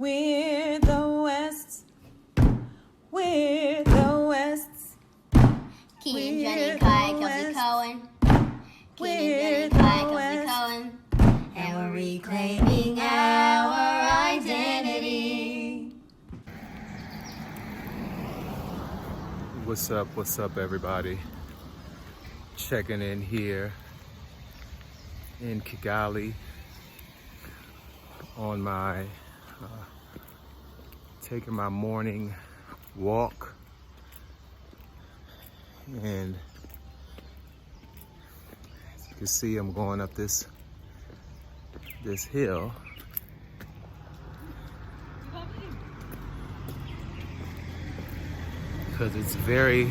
We're the Wests. We're the Wests. Keenan, Johnny, Kai, Kelsey, Cohen. Keenan, Johnny, Kai, Kelsey, Cohen. And we're reclaiming our identity. What's up, everybody? Checking in here in Kigali on my taking my morning walk, and as you can see, I'm going up this hill. Because it's very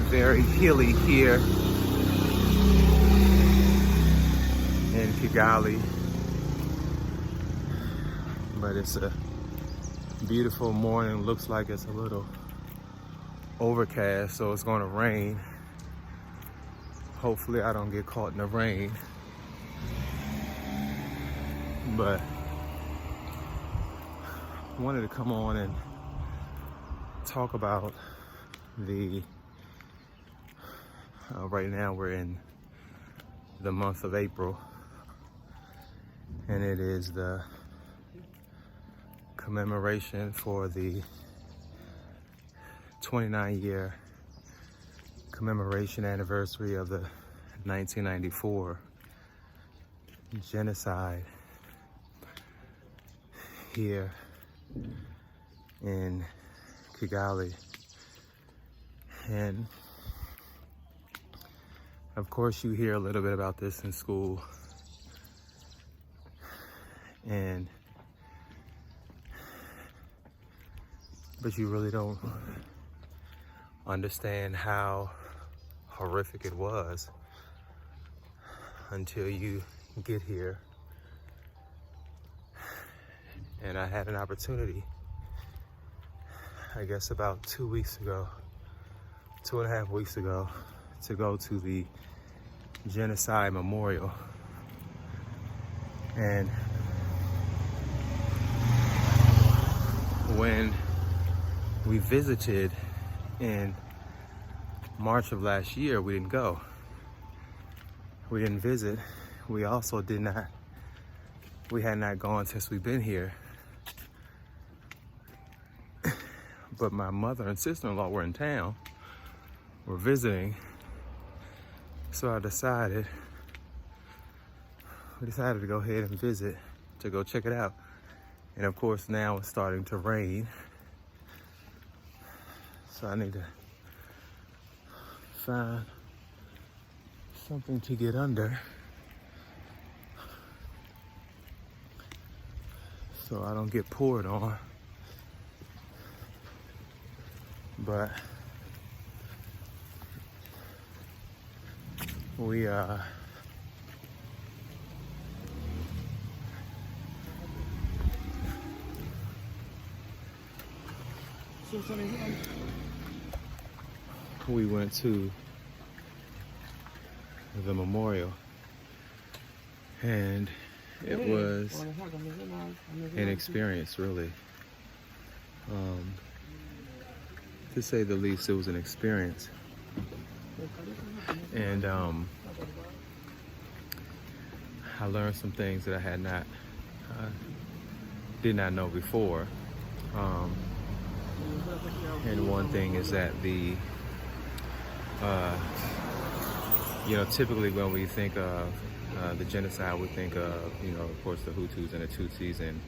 hilly here in Kigali, but it's a beautiful morning. Looks like it's a little overcast, so it's going to rain. Hopefully I don't get caught in the rain, but I wanted to come on and talk about the right now we're in the month of April, and it is the commemoration for the 29-year commemoration anniversary of the 1994 genocide here in Kigali. And of course you hear a little bit about this in school, but you really don't understand how horrific it was until you get here. And I had an opportunity, I guess about 2.5 weeks ago, to go to the Genocide Memorial. And when we visited in March of last year, we didn't go. We didn't visit. We also had not gone since we've been here. But my mother and sister-in-law were in town, were visiting. So we decided to go ahead and visit, to go check it out. And of course now it's starting to rain. So I need to find something to get under so I don't get poured on. But we went to the memorial, and it was an experience, really. To say the least, it was an experience. And I learned some things that I did not know before. And one thing is that typically when we think of the genocide, we think of, of course, the Hutus and the Tutsis, and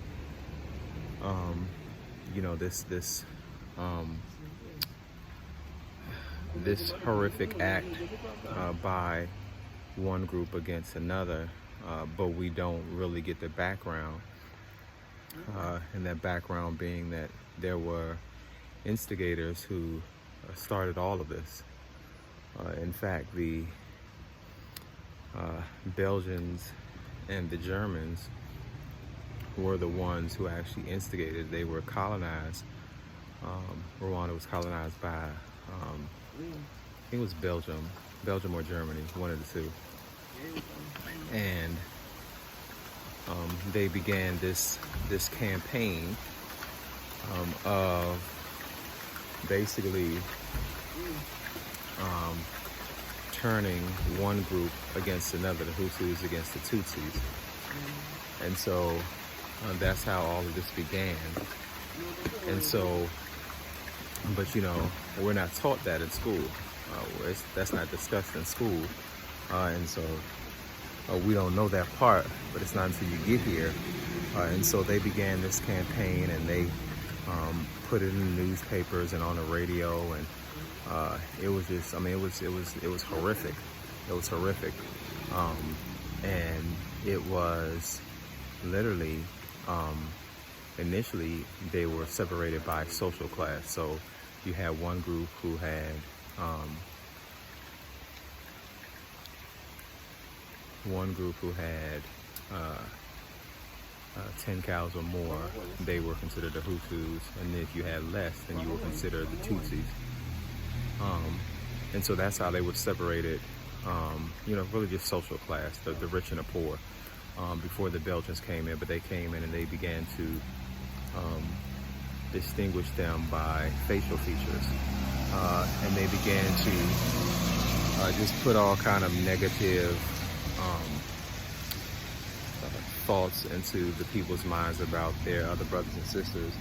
this horrific act by one group against another, but we don't really get the background, and that background being that there were instigators who started all of this. In fact, the Belgians and the Germans were the ones who actually instigated. They were colonized. Rwanda was colonized by, I think it was Belgium or Germany, one of the two. And they began this campaign of basically turning one group against another, the Hutus against the Tutsis. And so that's how all of this began. And so, but you know, we're not taught that in school. That's not discussed in school. And so we don't know that part, but it's not until you get here. And so they began this campaign, and they put it in the newspapers and on the radio, and it was just, I mean, it was horrific. It was horrific. And it was literally, initially they were separated by social class. So you had one group who had 10 cows or more, they were considered the Hutus, and if you had less, then you were considered the Tutsis. And so that's how they were separated, you know, really just social class, the rich and the poor, before the Belgians came in. But they came in and they began to distinguish them by facial features, and they began to just put all kind of negative thoughts into the people's minds about their other brothers and sisters,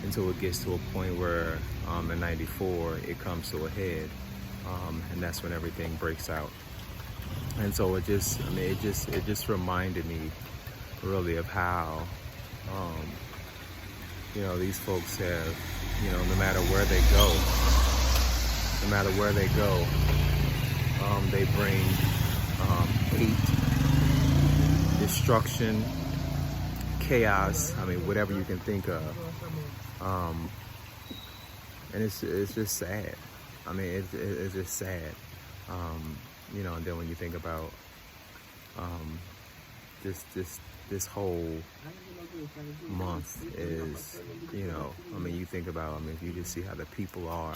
until it gets to a point where in '94 it comes to a head, and that's when everything breaks out. And so it just, I mean, it just reminded me really of how you know, these folks have, you know, no matter where they go, they bring hate, destruction, chaos, I mean, whatever you can think of. And it's just sad. I mean, it's just sad. You know, and then when you think about this whole month is, you know, I mean, you think about, I mean, if you just see how the people are,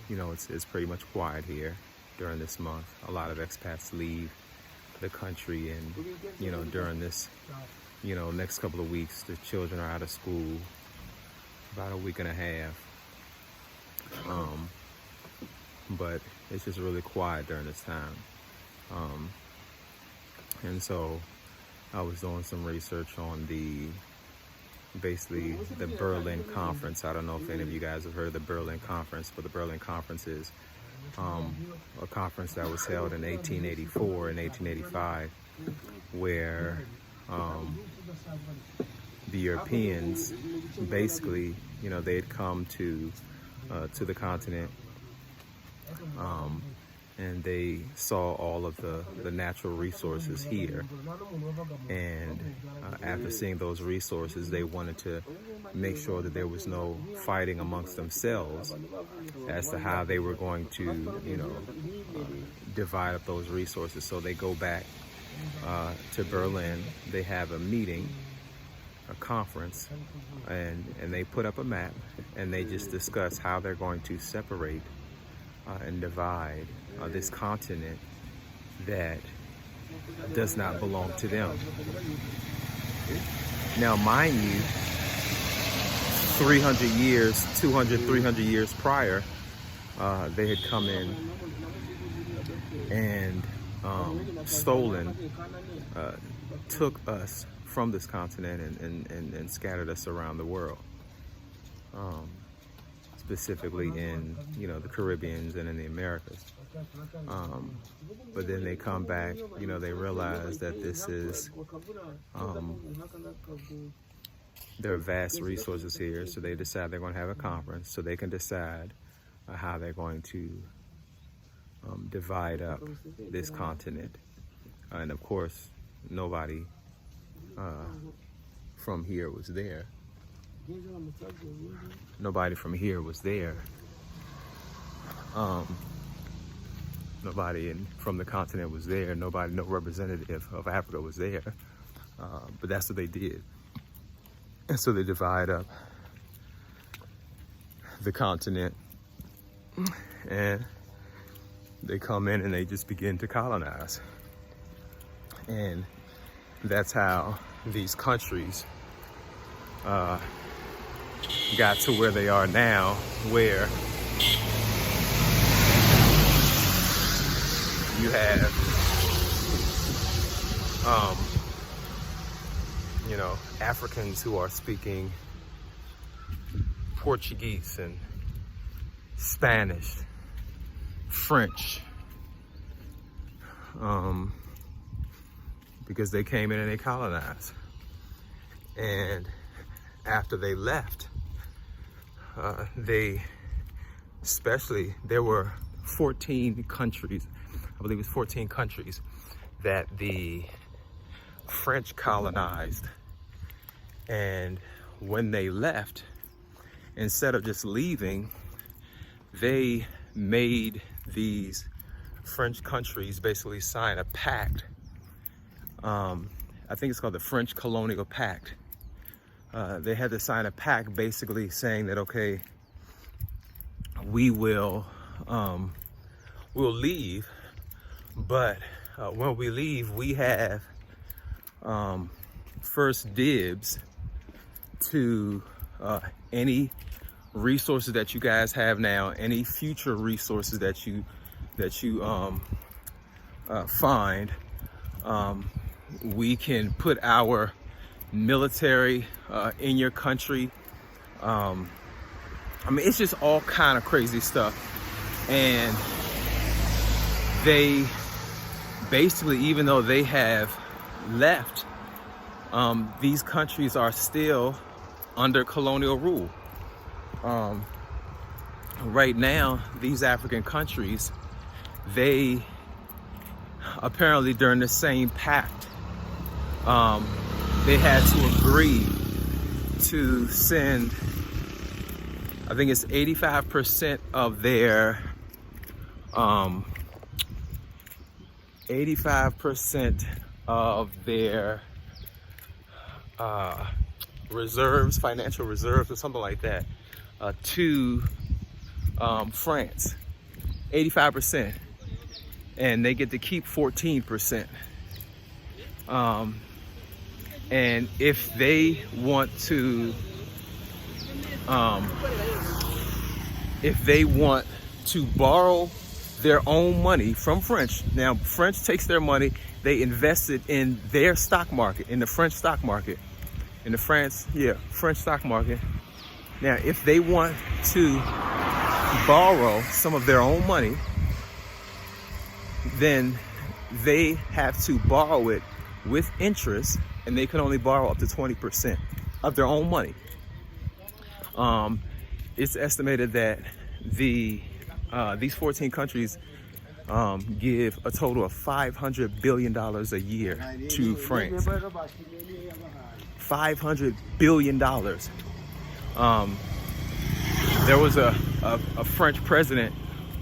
you know, it's pretty much quiet here during this month. A lot of expats leave the country, and, you know, during this, you know, next couple of weeks, the children are out of school, about a week and a half. But it's just really quiet during this time. And so I was doing some research on basically the Berlin Conference. I don't know if any of you guys have heard of the Berlin Conference, but the Berlin Conference is a conference that was held in 1884 and 1885, where the Europeans basically, you know, they had come to the continent, and they saw all of the natural resources here. And after seeing those resources, they wanted to make sure that there was no fighting amongst themselves as to how they were going to, you know, divide up those resources. So they go back to Berlin. They have a meeting, a conference, and they put up a map, and they just discuss how they're going to separate and divide this continent that does not belong to them. Now, mind you, 300 years, 200, 300 years prior, they had come in and stolen, took us from this continent and scattered us around the world. Specifically in, you know, the Caribbeans and in the Americas. But then they come back, you know, they realize that this is, there are vast resources here, so they decide they're going to have a conference so they can decide how they're going to divide up this continent. And of course, nobody from here was there. Nobody from here was there. Nobody from the continent was there. Nobody, no representative of Africa was there. But that's what they did. And so they divide up the continent, and they come in and they just begin to colonize. And that's how these countries got to where they are now, where you have, you know, Africans who are speaking Portuguese and Spanish, French, because they came in and they colonized. And after they left, there were 14 countries, I believe it was 14 countries that the French colonized. And when they left, instead of just leaving, they made these French countries basically sign a pact. I think it's called the French Colonial Pact. They had to sign a pact basically saying that, okay, we'll leave, but when we leave, we have first dibs to any resources that you guys have now, any future resources that you find. We can put our military in your country. I mean, it's just all kind of crazy stuff. And they basically, even though they have left, these countries are still under colonial rule. Right now, these African countries, they apparently during the same pact, they had to agree to send, I think it's 85% of their, 85% of their reserves, financial reserves or something like that, to France, 85%, and they get to keep 14%. And if they want to, borrow their own money from French, now French takes their money, they invest it in their stock market, in the French stock market, French stock market. Now, if they want to borrow some of their own money, then they have to borrow it with interest, and they can only borrow up to 20% of their own money. It's estimated that these 14 countries give a total of $500 billion a year to France. $500 billion. There was a French president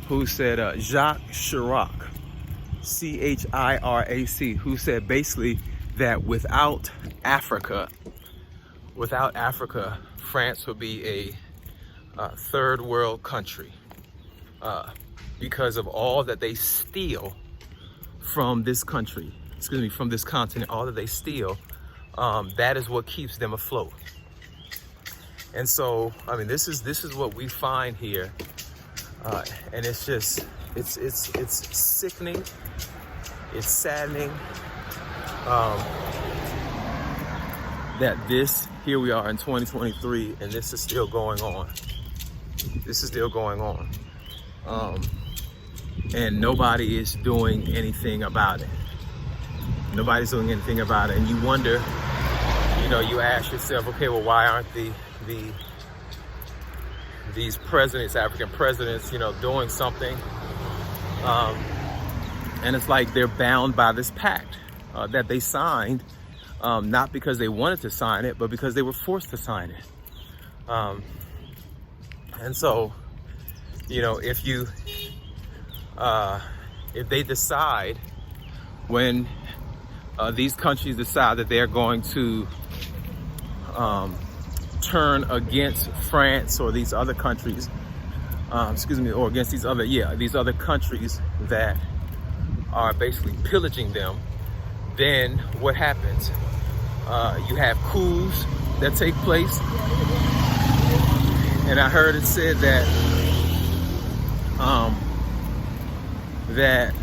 who said, Jacques Chirac, C-H-I-R-A-C, who said basically that without Africa, France would be a third world country because of all that they steal from this country, from this continent, all that they steal, that is what keeps them afloat. And so, I mean, this is what we find here, and it's just, it's sickening, it's saddening, that here we are in 2023, and this is still going on. And nobody is doing anything about it. Nobody's doing anything about it, and you wonder, you ask yourself, okay, well, why aren't these presidents, African presidents, doing something? And it's like they're bound by this pact that they signed, not because they wanted to sign it, but because they were forced to sign it. And so, if they decide, when these countries decide that they're going to turn against France or these other countries, or against these other countries that are basically pillaging them, then what happens? You have coups that take place. And I heard it said that that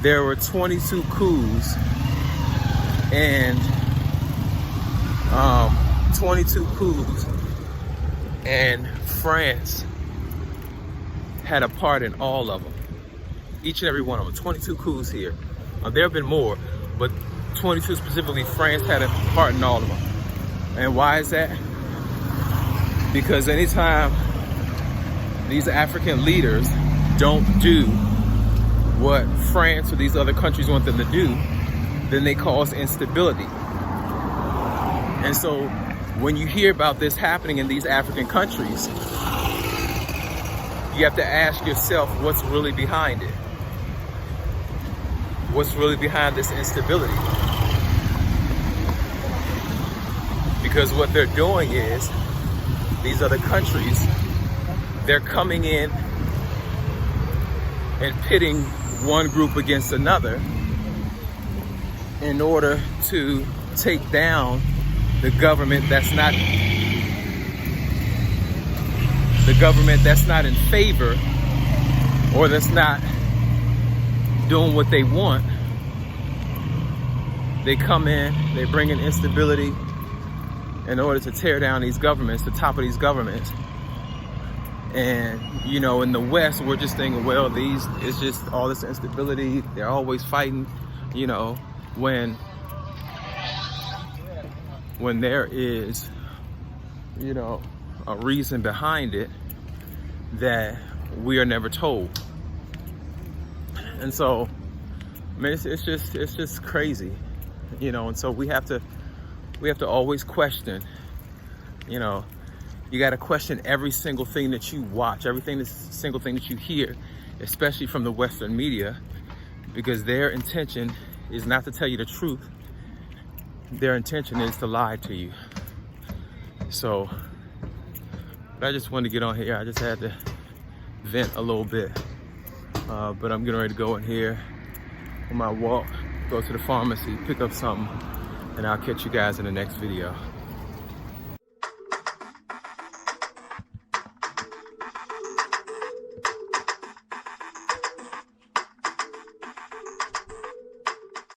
there were 22 coups and 22 coups, and France had a part in all of them. Each and every one of them. 22 coups here. There have been more, but 22 specifically, France had a part in all of them. And why is that? Because anytime these African leaders don't do what France or these other countries want them to do, then they cause instability. And so when you hear about this happening in these African countries, you have to ask yourself what's really behind it. What's really behind this instability? Because what they're doing is, these other countries, they're coming in and pitting one group against another in order to take down the government that's not in favor, or that's not doing what they want. They come in, they bring in instability in order to tear down these governments, the top of these governments. And, you know, in the West, we're just thinking, well, it's just all this instability. They're always fighting, you know, when there is, you know, a reason behind it that we are never told. And so, I mean, it's just crazy, you know. And so we have to always question, you know. You got to question every single thing that you watch, single thing that you hear, especially from the Western media, because their intention is not to tell you the truth. Their intention is to lie to you. So, but I just wanted to get on here. I just had to vent a little bit. But I'm getting ready to go in here on my walk, go to the pharmacy, pick up something, and I'll catch you guys in the next video.